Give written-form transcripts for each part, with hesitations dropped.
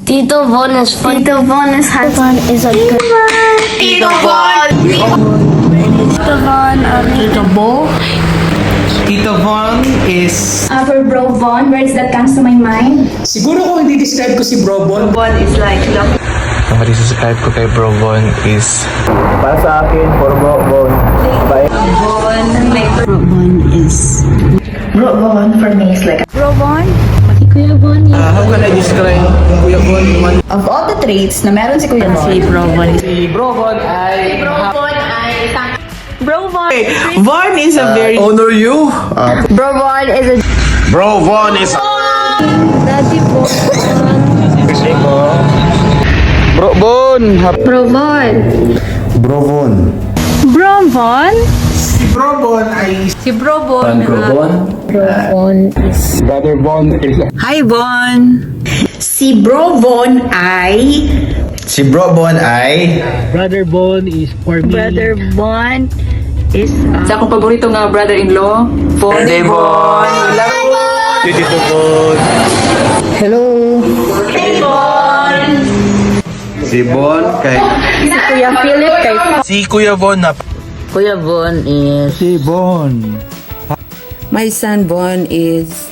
Tito Von is funny. Tito Von is handsome. Is a good. Tito Von! Tito Von, Tito Bo. Tito Von is... For Bro Von, words that comes to my mind. Siguro kung hindi describe ko si Bro Bon, Von is like love. Ang matisascribe ko kay Bro Von is... Para sa akin, for Bro Bon. Bro Von for me is like Bro Von? How can I describe Kuya Bon? of all the traits na meron si Kuya Von. Si Bro Von. Si Bro Bon ay... Bro Von. Von is a very... Honor you? Bro Von is a... Bro Von is... Daddy Bo. Bro Bon! Bro Von. Bro Von. Bro Von? si Bro Bon ay... Si Bro Von. Brother Bon is... Hi Bon. Si Bro Von ay... Si Bro Von ay... Brother Bon is for me. Brother Bon is... Sa akong paborito nga brother-in-law, Bon. Bon! Tito Bon! Hello! Si Bon kay... Si Kuya Philip kay... Si Kuya Von na... Kuya Bon is... Si Bon. My son Bon is...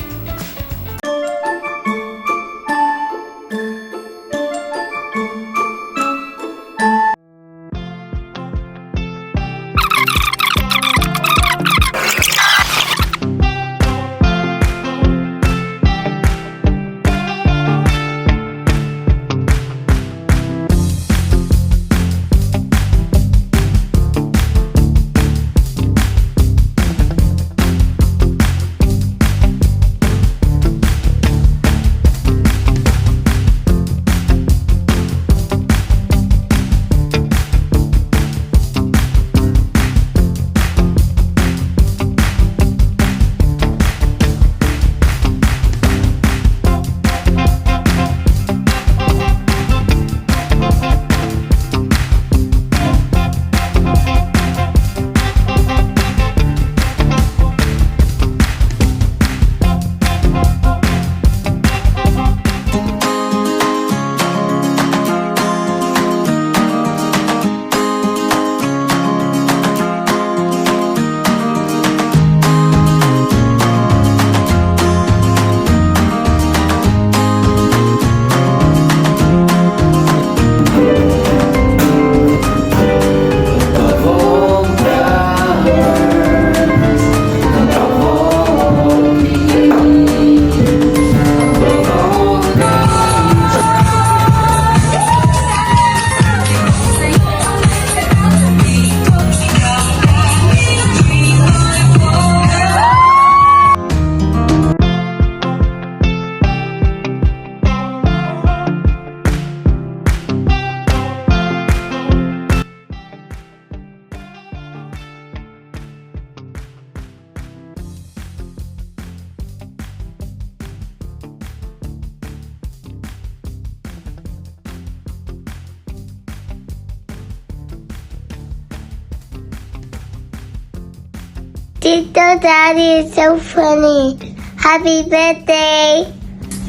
Tito Daddy is so funny. Happy birthday.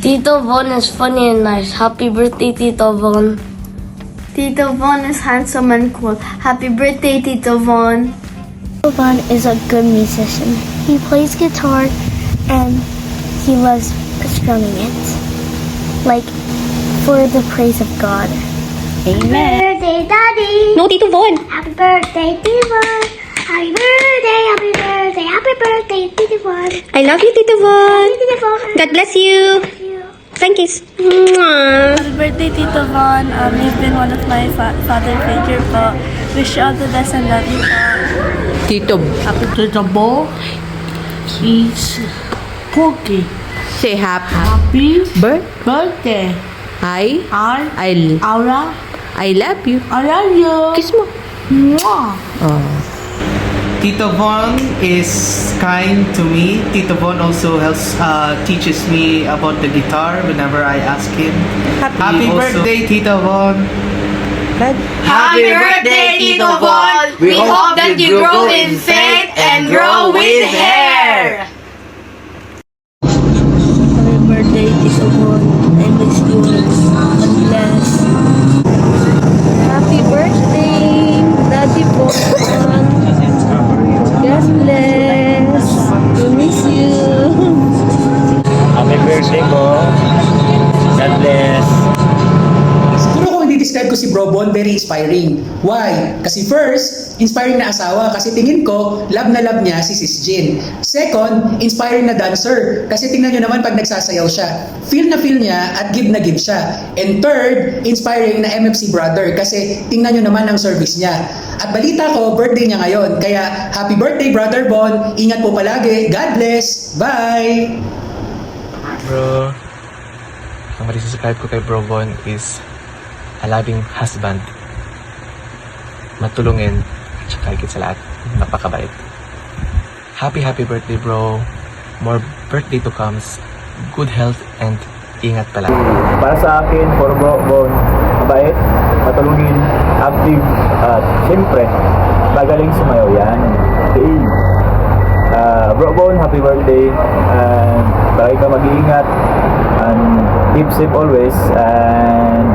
Tito Von is funny and nice. Happy birthday, Tito Von. Tito Von is handsome and cool. Happy birthday, Tito Von. Tito Von is a good musician. He plays guitar and he loves strumming it. Like, for the praise of God. Amen. Happy birthday, Daddy. No, Tito Von. Happy birthday, Tito Von. Happy birthday, happy birthday, happy birthday, Tito Von. I love you, Tito Von. Tito Von. God bless you. Thank you. Happy birthday, Tito Von. You've been one of my father figure po. Wish you all the best and love you po. Tito. Tito Bo is Cookie. Say happy Happy birthday. birthday. Aura, I love you. I love you. Kiss mo. Mwah. Tito Von is kind to me. Tito Von also helps, teaches me about the guitar whenever I ask him. Happy birthday, Tito Von. Happy birthday, Tito Von. We hope that you grow in faith and grow with hair. birthday ko. God bless. Siguro kung i-describe ko si Bro Bon, very inspiring. Why? Kasi first, inspiring na asawa kasi tingin ko, love na love niya si Sis Jean. Second, inspiring na dancer kasi tingnan nyo naman pag nagsasayaw siya. Feel na feel niya at give na give siya. And third, inspiring na MFC brother kasi tingnan nyo naman ang service niya. At balita ko, birthday niya ngayon. Kaya happy birthday Brother Bon. Ingat po palagi. God bless. Bye! Bro, ang marisasakayat ko kay Bro Bon is a loving husband, matulungin, at saka higit sa lahat, napakabait. Happy birthday bro, more birthday to comes, good health and ingat palagi. Para sa akin, for Bro Bon, mabait, matulungin, active, at siyempre, magaling sumayaw yan. Bro Bon, happy birthday, and palagi ka mag-iingat, and keep safe always, and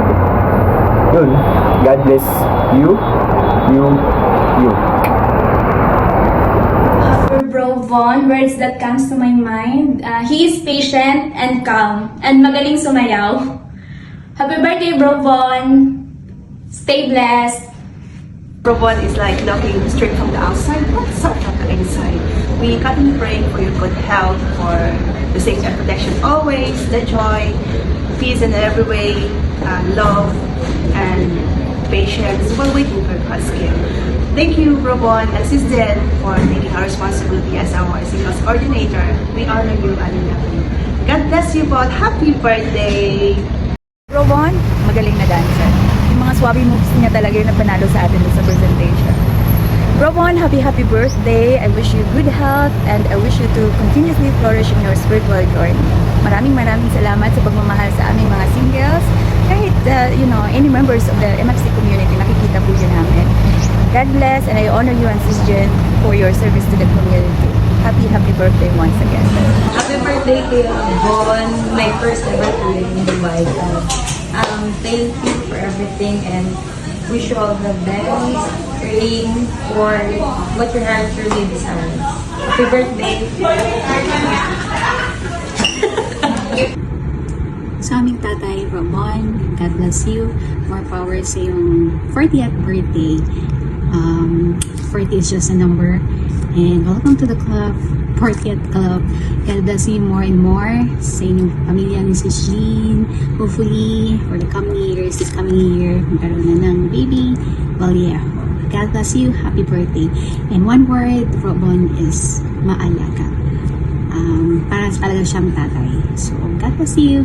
yun, God bless you. Bro Von, words that comes to my mind. He is patient and calm and magaling sumayaw. Happy birthday, Bro Von. Stay blessed. Bro Von is like looking straight from the outside, but sort of the inside. We continue praying for your good health, for the safety and protection always, the joy, peace in every way, love, and patience while waiting for God's gift. Thank you, Bro Bon and Sis Jen, for taking our responsibility as our singles coordinator. We honor you and we love you. God bless you both. Happy birthday! Bro Bon, magaling na dancer. Yung mga swabe moves niya talaga yung napanalo sa atin sa presentation. Bro Bon, happy birthday. I wish you good health and I wish you to continuously flourish in your spiritual journey. Maraming salamat sa pagmamahal sa aming mga singles. Kahit, any members of the MFC community, nakikita po yun namin. God bless and I honor you and Sis Jen for your service to the community. Happy birthday once again. Happy birthday, Kuya Bon. My first ever year in Dubai. Thank you for everything and wish you all the best. Praying for what your heart truly desires. Happy birthday. Sa aming tatay, Ramon, God bless you. More power sa iyong 40th birthday. 40 is just a number. And welcome to the club, 40th club. God bless you more and more sa inyong pamilya ni Sis Jean. Hopefully, for the coming years, this coming year, magkaroon na ng baby. Well, yeah. God bless you. Happy birthday. And one word, Robon, is maalaga. Para talaga siyang tatay. So, God bless you.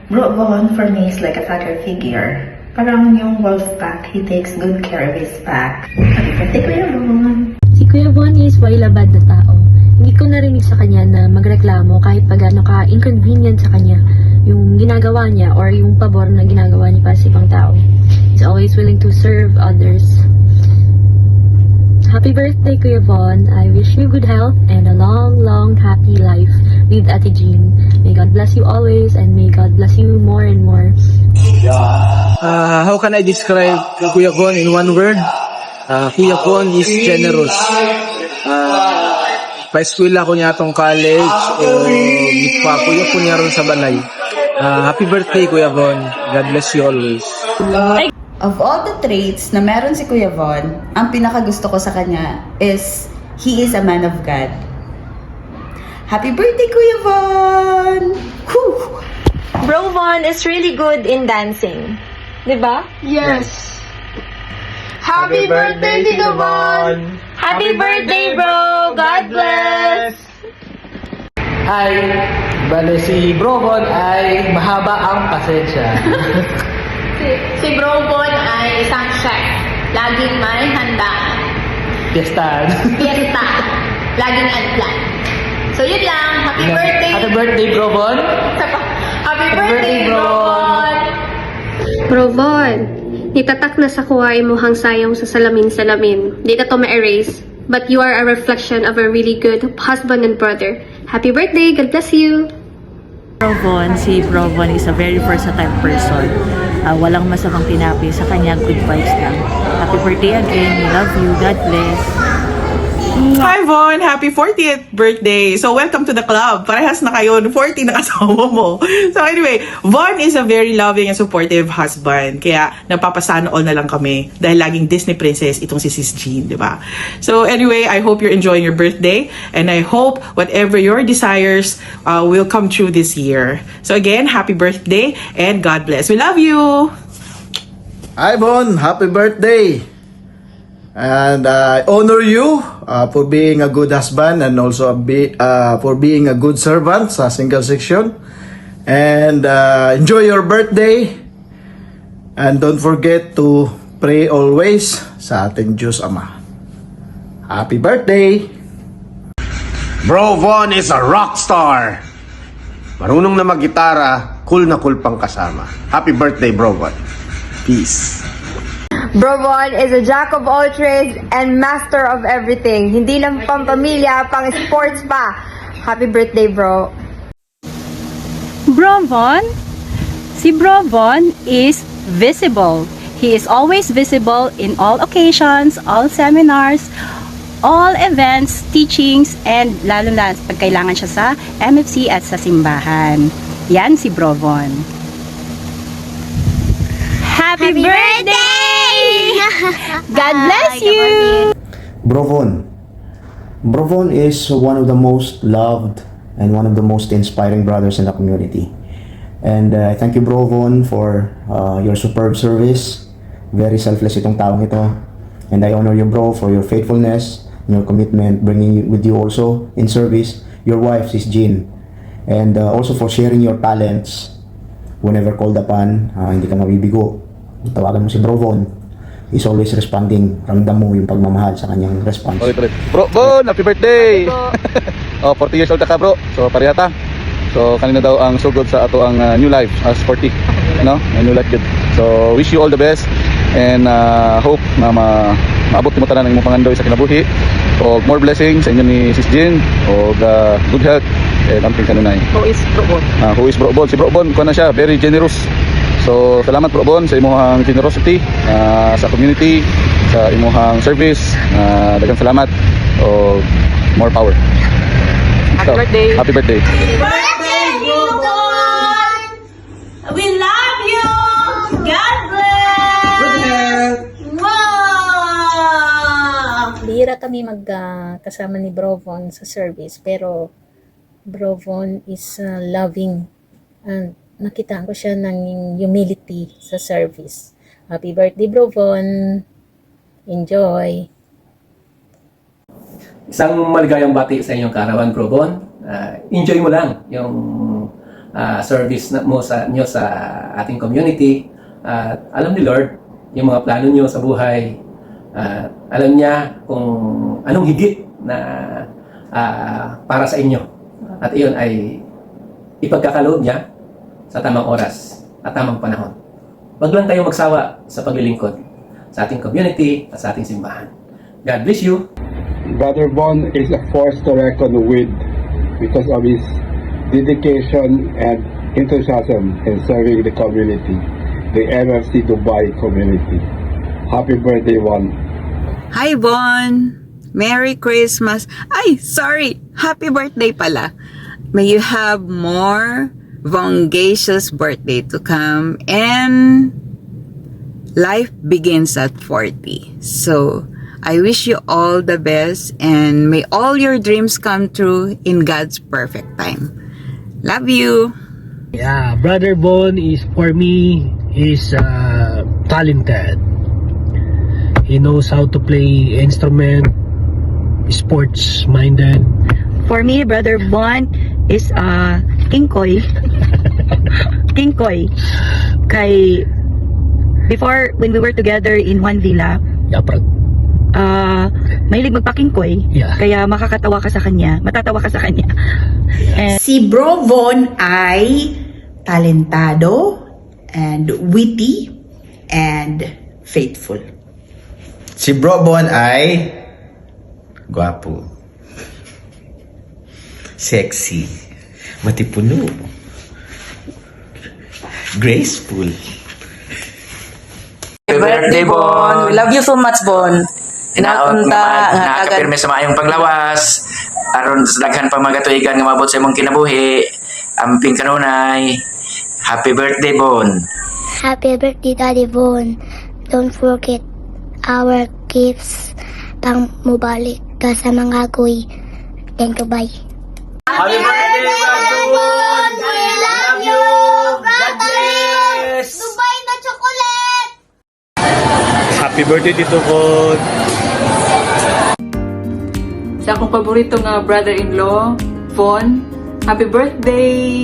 Bro Bon for me is like a father figure. Parang yung wolf pack, he takes good care of his pack. Happy birthday, Kuya Bon! Si Kuya Bon is wailabad na tao. Hindi ko narinig sa kanya na magreklamo kahit pagano ka-inconvenient sa kanya yung ginagawa niya or yung pabor na ginagawa niya para sa ibang tao. He's always willing to serve others. Happy birthday, Kuya Bon. I wish you good health and a long, happy life with Ate Jean. May God bless you always and may God bless you more and more. How can I describe Kuya Bon in one word? Kuya Bon is generous. Pa-school ako niya itong college. Kuya po niya ron sa Balay. Happy birthday, Kuya Bon. God bless you always. Of all the traits na meron si Kuya Von, ang pinakagusto ko sa kanya is he is a man of God. Happy birthday, Kuya Von! Whew! Bro Von is really good in dancing. Diba? Yes. Happy birthday, Tito Von! Happy birthday, bro! God bless! Hi! Bale, si Bro Bon ay mahaba ang pasensya. Si Bro Bon ay isang chef. Laging may handaan. Fiesta. Laging unplanned. So yun lang. Happy birthday! Happy birthday, Bro Bon! Happy birthday, Bro Bon! Bro Bon, nitatak na sa kuha imuhang sayong sa salamin. Di ka to ma-erase. But you are a reflection of a really good husband and brother. Happy birthday! God bless you! Bro Von, si Bro Von is a very versatile person. Walang masamang tinapi sa kanya, good vibes lang. Happy birthday again, we love you, God bless. Hi Von! Happy 40th birthday! So welcome to the club. Parehas na kayo, 40 na kasama mo. So anyway, Von is a very loving and supportive husband. Kaya napapasana all na lang kami dahil laging Disney princess itong si Sis Jean, di ba? So anyway, I hope you're enjoying your birthday and I hope whatever your desires will come true this year. So again, happy birthday and God bless. We love you! Hi Bon, happy birthday! And I honor you for being a good husband and also for being a good servant sa single section. And enjoy your birthday. And don't forget to pray always sa ating Diyos Ama. Happy birthday! Bro Von is a rock star. Marunong na mag-gitara, cool na cool pang kasama. Happy birthday, Bro Von. Peace. Bro Von is a jack of all trades and master of everything. Hindi lang pang pamilya, pang sports pa. Happy birthday, bro. Bro Von? Si Bro Von is visible. He is always visible in all occasions, all seminars, all events, teachings, and lalo na pag kailangan siya sa MFC at sa simbahan. Yan si Bro Von. Happy birthday! God bless you! Bro Von is one of the most loved and one of the most inspiring brothers in the community. And I thank you, Bro Von, for your superb service. Very selfless itong taong ito. And I honor you, bro, for your faithfulness, your commitment, bringing with you also in service your wife, Sis Jean. And also for sharing your talents whenever called upon. Hindi ka mabibigo. Tawagan mo si Bro Von. He's always responding. Ramdam mo yung pagmamahal sa kanyang response. Bro Von, happy birthday! 40 years old ka bro. So parehata. So kanina daw ang sugod sa ato ang new life as 40, no? A new life kid. So wish you all the best and hope na maabot mo tanan ang imong pangandoy sa kinabuhi. O more blessings sa inyo ni Sis Jean o good health and amping kanunay. Who is Bro Von? Who is Bro Von? Si Bro Von kuha na siya, very generous. So salamat Bro Bon sa imong generosity sa community, sa imong service. Daghang salamat o more power. Happy birthday! Happy birthday! Birthday, Bro Von! We love you! God bless! Wow! Bihira kami magkasama ni Bro Von sa service, pero Bro Von is loving and nakita ko siya ng humility sa service. Happy birthday, Bro Von! Enjoy! Isang maligayang bati sa inyong kaarawan, Bro Von. Enjoy mo lang yung service mo sa ating community. Alam ni Lord yung mga plano niyo sa buhay. Alam niya kung anong higit na para sa inyo. At iyon ay ipagkakaloob niya sa tamang oras at tamang panahon. Wag lang tayo magsawa sa paglilingkod sa ating community at sa ating simbahan. God bless you! Brother Von is a force to reckon with because of his dedication and enthusiasm in serving the community, the MFC Dubai community. Happy birthday, Von! Hi, Von! Merry Christmas! Ay, sorry! Happy birthday pala! May you have more Vongacious birthday to come, and life begins at 40. So I wish you all the best and may all your dreams come true in God's perfect time. Love you. Yeah, Brother Von is, for me, is talented. He knows how to play instrument, sports minded. For me, Brother Von is King Koy. King Koy. Kay before, when we were together in one villa, mahilig magpa-King Koy. Kaya makakatawa ka sa kanya, matatawa ka sa kanya. And si Bro Von ay talentado and witty and faithful. Si Bro Von ay gwapo, sexy, matipuno, graceful. Happy birthday, Bon! We love you so much, Bon! Tinaot nga nakapirmi sa maayong panglawas. Aron sa daghan pa mga katuigan nga mabot sa imong kinabuhi. Amping kanunay. Happy birthday, Bon. Happy birthday, Daddy Bon. Don't forget our gifts pang mubalik ka sa mga agoy. Thank you, bye. Happy birthday, Bon! We love you! God bless! Dubai na chocolate! Happy birthday, Tito Bon! Sa akong paborito nga brother-in-law, Von, happy birthday!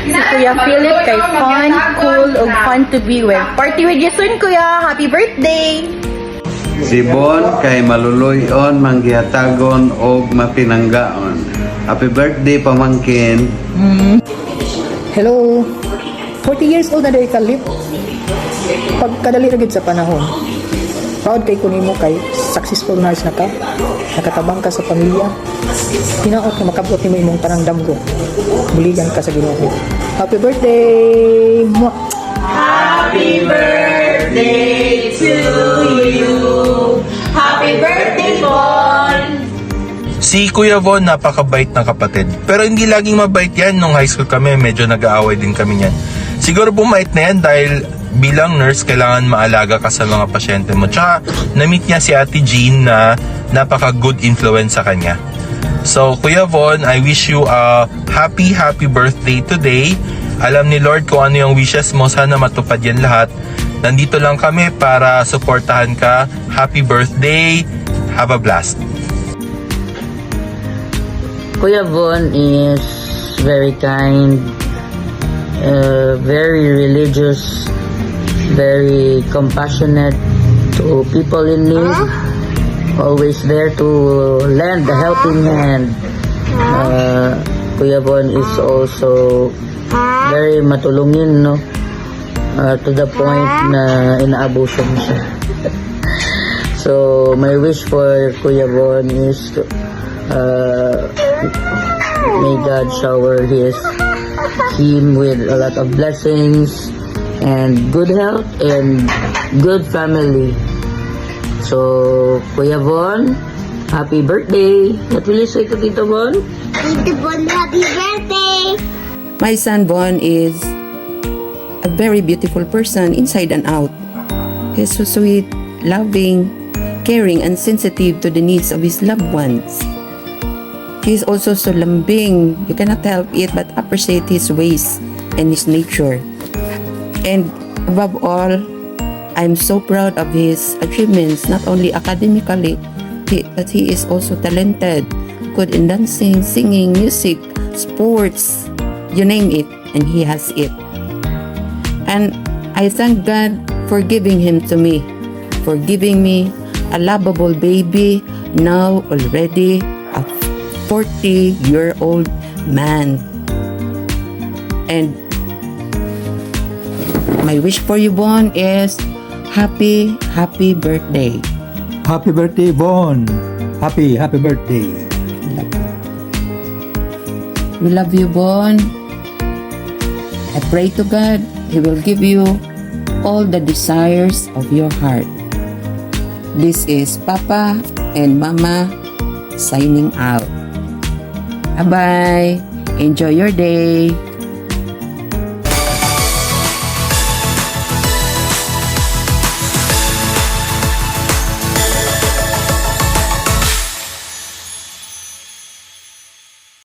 Si Kuya Philip kay fun, cool, ug fun to be with. Party with you soon, Kuya! Happy birthday! Si Bon kay maluluyon, manggihatagon og mapinanggaon. Happy birthday, pamangkin. Hello. 40 years old na dahil kalip. Pagkadali na gid sa panahon. Proud kay kunimo kay successful nurse na ka. Nakatabang ka sa pamilya. Tinaot na makabot nimo imong tanang damgo. Buligan ka sa Ginoo. Happy birthday! Mwah! Happy birthday to you. Happy birthday, Bon. Si Kuya Von, napakabait na kapatid. Pero hindi laging mabait yan. Nung high school kami, medyo nag-aaway din kami yan. Siguro bumait na yan dahil bilang nurse, kailangan maalaga ka sa mga pasyente mo. Tsaka, na-meet niya si Ate Jean na napaka-good influence sa kanya. So, Kuya Von, I wish you a happy birthday today. Alam ni Lord kung ano yung wishes mo. Sana matupad yan lahat. Nandito lang kami para suportahan ka. Happy birthday. Have a blast. Kuya Von is very kind, very religious, very compassionate to people in need, always there to lend a helping hand. Kuya Von is also very matulungin, no? To the point na inaabuso mo siya. So, my wish for Kuya Von is to, may God shower him with a lot of blessings and good health and good family. So, Kuya Von, happy birthday! What will you say to Tito Von? Tito Bon, happy birthday! My son Bon is a very beautiful person inside and out. He's so sweet, loving, caring, and sensitive to the needs of his loved ones. He is also so lambing. You cannot help it but appreciate his ways and his nature. And above all, I'm so proud of his achievements, not only academically, but he is also talented, good in dancing, singing, music, sports, you name it, and he has it. And I thank God for giving him to me, for giving me a lovable baby, now already a 40-year-old man. And my wish for you, Bon, is happy birthday. Happy birthday, Bon. Happy birthday. We love you, Bon. I pray to God He will give you all the desires of your heart. This is Papa and Mama signing out. Bye-bye. Enjoy your day.